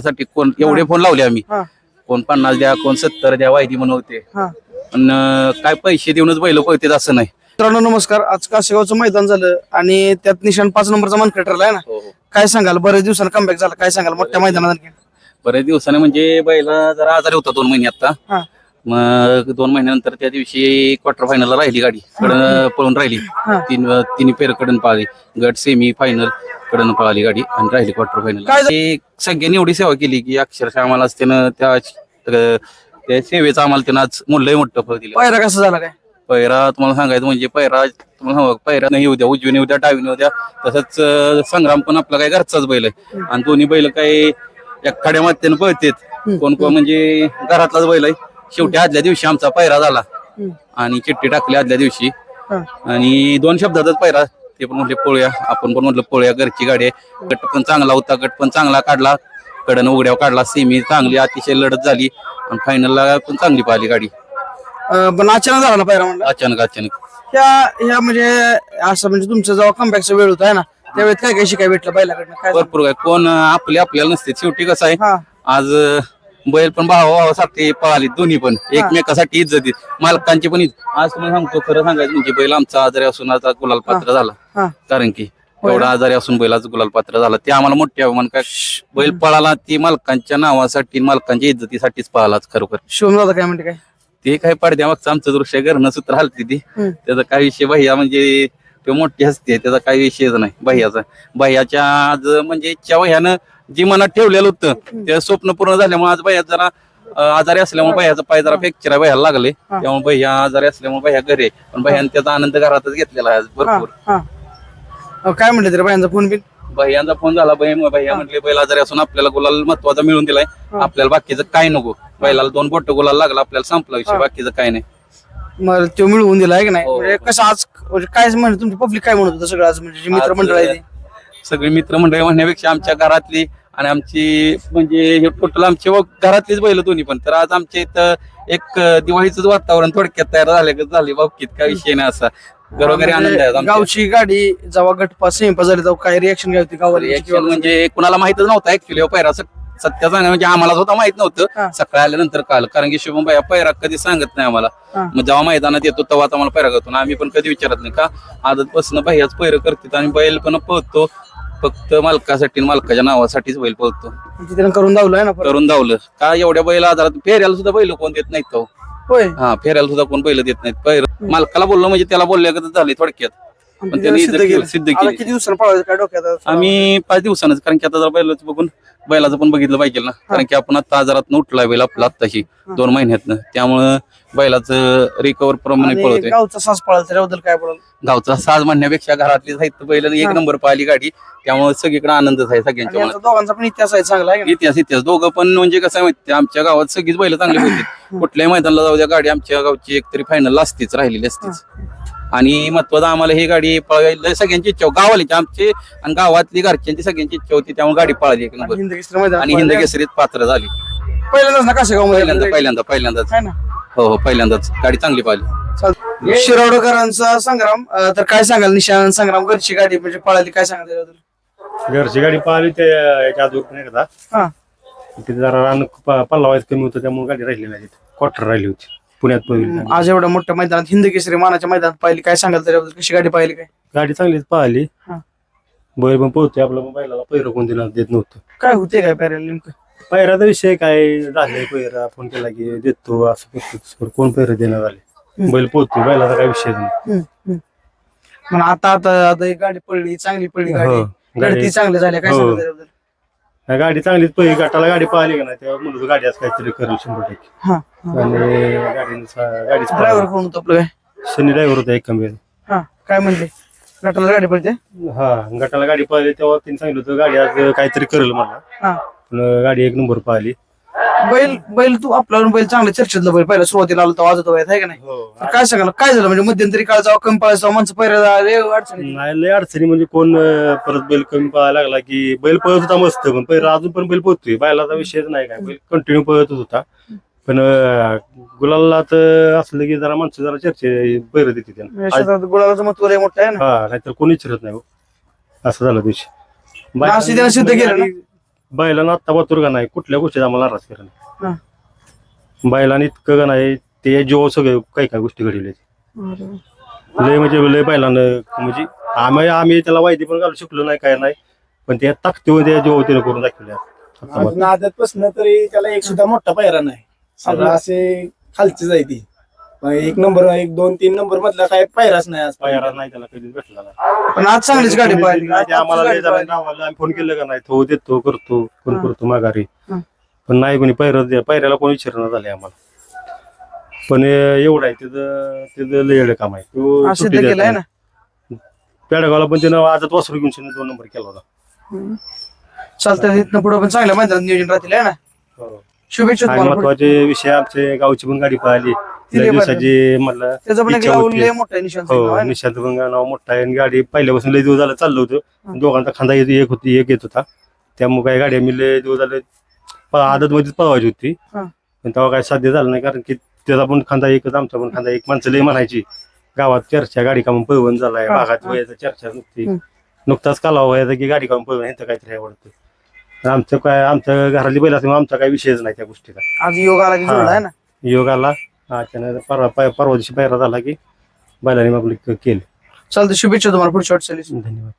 साठी कोण एवढे फोन लावले आम्ही, कोण 50 द्या, कोण 70 द्या, वायदी म्हणवते. पण काय पैसे देऊनच बैल पळतात असं नाही. मित्रांनो नमस्कार. आज काशेगावचं मैदान झालं आणि त्यात निशाण 5 नंबरचा मानकरी ठरला आहे ना. काय सांगाल, बरेच दिवसांनी कमबॅक झाला, काय सांगाल मोठ्या मैदानात? बऱ्याच दिवसाने म्हणजे बैला जरा आजारी होता 2 महिने आता. मग 2 महिन्यानंतर त्या दिवशी क्वार्टर फायनलला राहिली गाडी, पळून राहिली. तिन्ही पेर कडून पळाली, गट सेमी फायनल कडून पळाली गाडी आणि राहिली क्वार्टर फायनल. सगळ्यांनी एवढी सेवा केली की अक्षरशः आम्हाला त्यानं त्या सेवेचं आम्हाला त्यानं आज मूल्य मोठं फळ दिलं. पायरा कसा झाला काय? पैरा तुम्हाला सांगायचं म्हणजे पैरा नाही येऊ द्या, उजवीने उद्या डावीने येऊ द्या. तसंच संग्राम पण आपला काय घरचाच बैल आहे आणि दोन्ही बैल काही एखाद्या मात्यानं पळतेत. कोण म्हणजे घरातलाच बैल आहे. शेवटी आदल्या दिवशी आमचा पैरा झाला आणि चिठ्ठी टाकली आदल्या दिवशी आणि 2 शब्दातच पैरा. ते पण म्हटले पळूया, आपण पण म्हटलं पळूया, घरची गाडी आहे. गट पण चांगला होता, गट पण चांगला काढला, कडन उघड्यावर काढला, सेमी चांगली अतिशय लढत झाली आणि फायनलला पण चांगली पाहिली गाडी. पण अचानक झाला ना पायरा? म्हणलं अचानक ह्या म्हणजे असं म्हणजे तुमचं जेव्हा कमबॅकचा वेळ होता ना, त्यावेळेस काय काय शिकाय भेटलं बैलाकडनं? काय भरपूर काय, कोण आपल्याला नसते. शेवटी कसं आहे, आज बैल पण भावासाठी पळाली, दोन्ही पण एकमेकासाठी इज्जत, मालकांची पण आज तुम्हाला सांगतो खरं सांगायचं म्हणजे बैल आमचा आजारी असून आता गुलाल पात्र झाला. कारण की एवढा आजारी असून बैलाच गुलाल पात्र झाला, ते आम्हाला मोठे अभिमान. काय बैल पळाला ती मालकांच्या नावासाठी, मालकांच्या इज्जतीसाठीच पळालाच. खरोखर शिवम दादा काय म्हणते? काय ते काय पडद्या मागचं आमचं दृश्य घरनं सूत्र हलती ती, त्याचा काही विषय भैया म्हणजे तो मोठी असते, त्याचा काही विषयच नाही भैयाचा. भैयाच्या आज म्हणजे इच्छा भैयानं जी मनात ठेवलेलं होतं ते स्वप्न पूर्ण झाल्यामुळे आज भैया जरा आजारी असल्यामुळे भैयाचा पाय जरा फ्रॅक्चर भैयाला लागले, त्यामुळे भैया आजारी असल्यामुळे भैया घरी आहे. पण भैयाने त्याचा आनंद घरातच घेतलेला आहे भरपूर. काय म्हणले तरी भैयांचा फोन बिन? भैयांचा फोन झाला, भैया म्हटले बैल आजारी असून आपल्याला गुलाल महत्वाचा मिळून दिलाय, आपल्याला बाकीचं काय नको. बैलाला 2 बोट गुलाल लागला, आपल्याला संपला विषय, बाकीचं काय नाही. मग तो मिळवून दिला आहे की नाही? म्हणजे कसं आज काय म्हणजे तुमची पब्लिक काय म्हणत होतं सगळं आज? म्हणजे मित्रमंडळ आहे, सगळी मित्रमंडळी म्हणण्यापेक्षा आमच्या घरातली आणि आमची म्हणजे टोटल आमची घरातलीच बैल दोन्ही पण. तर आज आमच्या इथं एक दिवाळीच वातावरण थोडक्यात तयार झाले बाबतीत, काय विषय नाही. असा घरोघरी आनंद आहे. गावची गाडी जेव्हा गटपा सेमीपा झाली तेव्हा काय रिएक्शन काय होती गावाला? म्हणजे कुणाला माहितच नव्हतं ऍक्च्युली पैरा. सत्य सांगा म्हणजे आम्हाला स्वतः माहित नव्हतं, सकाळी आल्यानंतर काल. कारण की शुभम भैया पैरा कधी सांगत नाही आम्हाला. मग जेव्हा मैदानात येतो तेव्हा आम्हाला पैरा करतो, आम्ही पण कधी विचारत नाही. का आदतपासून भैयाच पैर करतात आणि बैल पण पळतो फक्त मालकासाठी, मालकाच्या नावासाठीच बैल पळतो. करून धावलं ना, करून धावलं का एवढ्या बैल आजारात फेऱ्याला सुद्धा बैल कोण देत नाहीत तो. हा, फेऱ्याला सुद्धा कोण बैल देत नाहीत. पैर मालकाला बोललो म्हणजे त्याला बोलल्यागत झाले थोडक्यात. पण त्यांनी सिद्ध केली. किती दिवसांनी पळायचं काय डोक्यात? आम्ही 5 दिवसांच, कारण की आता जर बैलाचं बघून बैलाचं पण बघितलं पाहिजे ना. कारण की आपण आता आजारात उठलाय बैल आपला आत्ताशी 2 महिन्यातनं, त्यामुळं बैलाचं रिकवर प्रमाणे पळतोय. गावचा साज पळाला त्याच्याबद्दल काय बोलाल? गावचा साज म्हणण्यापेक्षा घरातली साहित्य बैल 1 नंबर पाहिली गाडी, त्यामुळे सगळीकडे आनंदच आहे सगळ्यांच्या मनात. दोघांचा पण इतिहास आहे चांगला आहे. इतिहास दोघं पण म्हणजे कसं माहिती, आमच्या गावात सगळीच बैल चांगली होती. कुठल्याही मैदानाला जाऊ द्या गाडी आमच्या गावची एकतरी फायनल असतीच, राहिलेली असतीच. आणि महत्वाचं आम्हाला ही गाडी पळायला सगळ्यांची इच्छा, गावाली आमची आणि गावातली घरच्यांची सगळ्यांची इच्छा होती, त्यामुळे गाडी पळाली 1 नंबर आणि हिंद केसरीत पात्र झाली. पहिल्यांदाच ना काशेगाव? पहिल्यांदाच हो, पहिल्यांदाच गाडी चांगली पाहिली. शिरोडकरांचा संग्राम, तर काय सांगाल? निशान संग्राम घरची गाडी म्हणजे पळाली, काय सांगाल त्याबद्दल? घरची गाडी पाहिली ते याच्या अजून एकदा तिथे जरा रान पल्ला व्हायचं कमी होतं, त्यामुळे गाडी राहिली नाही, क्वार्टर राहिली होती पुण्यात पहिली. आज एवढ्या मोठ्या मैदानात, हिंद केसरी मानाच्या मैदानात पाहिली, काय सांगाल त्याच्याबद्दल? कशी गाडी पाहिली? काय गाडी चांगलीच पाहिली, बैल पण पोहतोय आपला. बैलाला पैर कोण देत नव्हतं. काय होते काय पायऱ्याला नेमकं? पैराचा विषय काय झालाय, पैरा फोन केला की देतो असं, कोण पैर देणार आले. बैल पोहतोय, बैलाचा काय विषय नाही. पण आता गाडी पडली, चांगली पडली गाडी, गाडी चांगली झाली, काय सांगाल त्याच्याबद्दल? गाडी चांगलीच पहिली, गटाला गाडी पाहिली का नाही तेव्हा म्हणतो गाडी आज काहीतरी करेल 100%. आणि गाडीच ड्रायव्हर कोण होतं आपलं? काय शनी ड्रायव्हर होता एक कमी. काय म्हणले? गटाला गाडी पडते? गटाला गाडी पाहिली तेव्हा त्यांनी सांगितलं होतं गाडी आज काहीतरी करेल मला. पण गाडी 1 नंबर पाहिली. बैल तू आपल्यावर बैल चांगला चर्चेतला बैल पहिला सुरुवातीला आलो तेव्हा वाजत आहे का नाही? काय सांगाल काय झालं? म्हणजे मध्यंतरी काळ जेव्हा कमी पळायचं माणसं पहिल्या अडचणी नाही, लय अडचणी म्हणजे कोण परत बैल कमी पळायला लागला की बैल पळत होता मस्त, पण पहिला अजून पण बैल पोहतोय, बैलाचा विषयच नाही काय, बैल कंटिन्यू पळतच होता. पण गुलाला तर असलं की जरा माणसं जरा चर्चे बैर देते त्यांना. गुलाबाचं महत्व लय मोठं आहे ना. नाहीतर कोणी चिरत नाही असं झालं. सिद्ध केलं बैलांना आत्ता वातूर का नाही कुठल्या गोष्टीत आम्हाला नाराज करा हा. नाही बैलांनी इतकं का नाही ते जीव सगळे काही काही गोष्टी घडले लय म्हणजे लय बैलानं म्हणजे आम्ही त्याला वायदी पण घालू शकलो नाही काय नाही पण त्या ताकदीवर त्या जीव त्याने करून दाखवल्या आदतपासून तरी त्याला एक सुद्धा मोठा पायरा नाही सगळं असे खालचे जायती एक नंबर 1 2 3 नंबर मधला काय पायराच नाही आज पायरा नाही त्याला कधीच भेटला नाही पण आज चांगलीच गाडी पाहिली ते आम्हाला लय जणांनी गावाला आम्ही फोन केलं का नाही तो देतो करतो फोन करतो माघारी हा. पण नाही कोणी पायऱ्याला कोणी विचारणं झाले आम्हाला पण एवढं आहे त्याचं लय एवढं काम आहे तो असं सुट्टी तर देत केलंय नाही. ना पेडगावला पण त्यानं आजच वासरू घेऊन 2 नंबर केला होता चालतं इथनं पुढे पण चांगल्या मैदानात नियोजन राहतील आहे ना शुभेच्छा आणि तुम्हाला पुढे. महत्वाचे विषय आमचे गावची पण गाडी पाहिली लय दिवसाची मला त्याचं पण एक इच्छा होती. लय मोठा निशाण हो निशांत पण नाव मोठा आहे आणि गाडी पहिल्यापासून लय दिवस झालं चाललं होतं दोघांचा खांदा एक येत होता त्यामुळे काही गाडी आम्ही लय दिवस झाले आदत मध्येच पळवायची होती हा. पण तेव्हा काय साध्य झालं नाही कारण की त्याचा पण खांदा एकच आमचा पण खांदा एक माणसं लय म्हणायची गावात चर्चा गाडी कामून पळवण झालाय हा, भागात हा. वयाचा चर्चा नुकताच कालावा व्हायचा की गाडी कामून पळवण ह्याचं काहीतरी आवडतं आमचं काय आमच्या घरातली बैल असल्यामुळे आमचा काही विषयच नाही त्या गोष्टीचा आज योग आला की हा. जुळला आहे ना योग आला परवा दिवशी पायरा झाला की बैलाने आपली केलं चालतं शुभेच्छा तुम्हाला पुढच्या वाटचालीस धन्यवाद